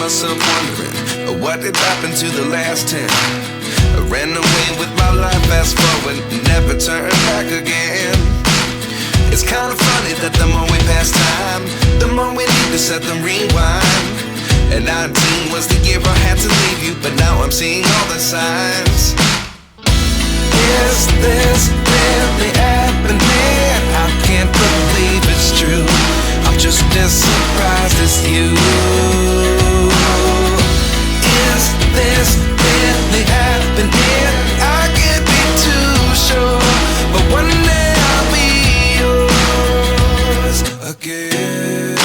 myself wondering, what did happen to the last 10? I ran away with my life, fast forward, never turn back again. It's kind of funny that the more we pass time, the more we need to set them rewind. And 19 was the year I had to leave you, but now I'm seeing all the signs. Is this really happening? I can't believe it's true. I'm just as surprised as you. Is this really happening? I can't be too sure, but one day I'll be yours again.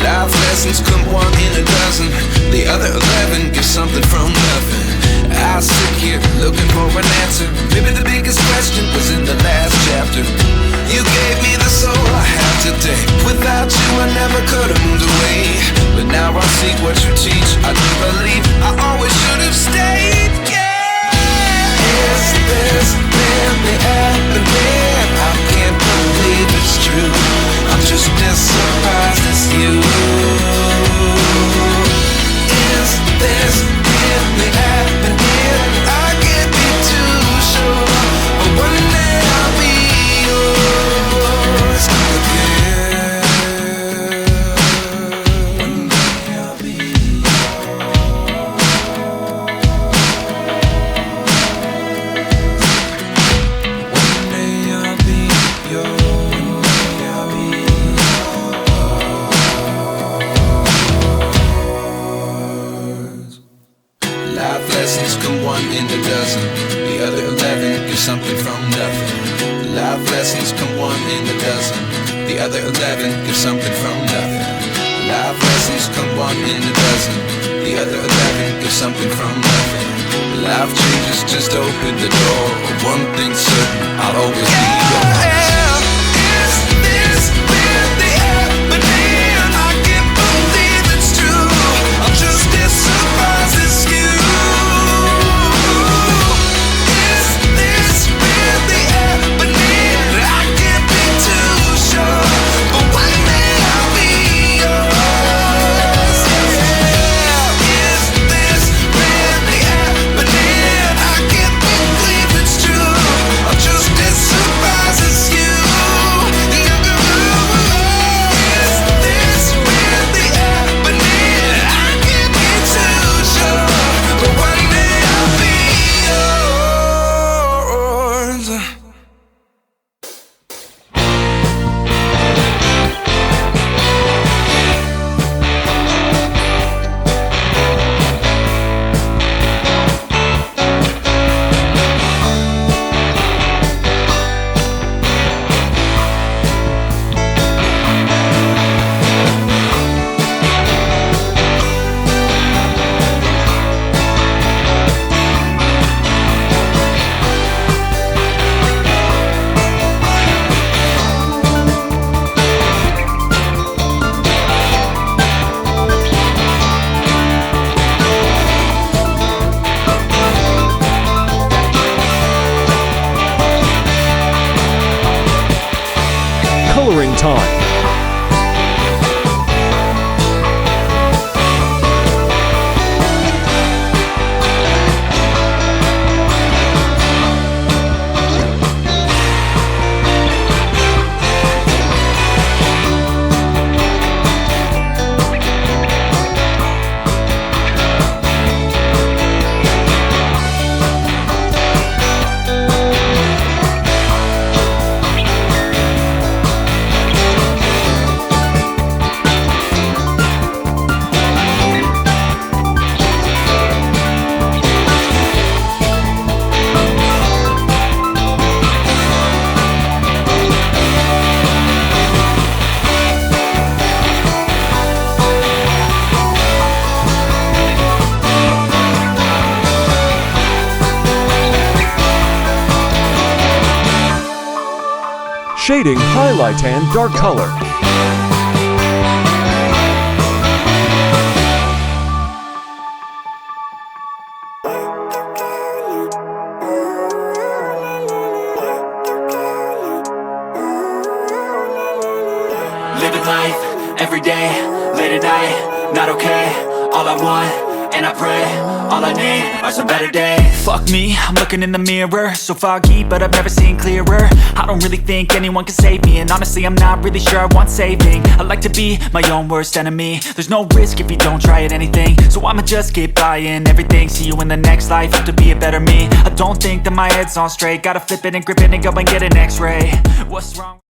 Life lessons come one in a dozen. The other 11 give something from nothing. I sit here looking for an answer. Maybe the biggest question was in the last chapter. You gave me the soul I have today. Without you I never could have moved away. But now I see what you teach. I do believe I always should have stayed. Yeah. Is this really happening? I can't believe it's true. I'm just as surprised as you. Is this really happening? I can't be too sure, but one day I'll be yours again. One day I'll be yours. One day I'll be yours. Life lessons come one in a dozen. The other 11 give something from nothing. Life lessons come one in a dozen. The other 11 give something from nothing. Life lessons come one in a dozen. The other 11 give something from nothing. Life changes just open the door. One thing's certain, I'll always be yours. Is this really happening? I can't believe it's true. I'm just as surprised as you. Is this really happening? I can't be too sure, but one day I'll be yours. Yeah. Is this really happening? I can't believe it's true. I'm just as surprised as you. Shading, highlight, and dark color. Living life, every day, late at night, not okay. All I want, and I pray, all I need are some better days. Fuck me, I'm looking in the mirror, so foggy, but I've never seen clearer. I don't really think anyone can save me, and honestly I'm not really sure I want saving. I like to be my own worst enemy. There's no risk if you don't try at anything, so I'ma just keep buying everything. See you in the next life, have to be a better me. I don't think that my head's on straight, gotta flip it and grip it and go and get an x-ray. What's wrong?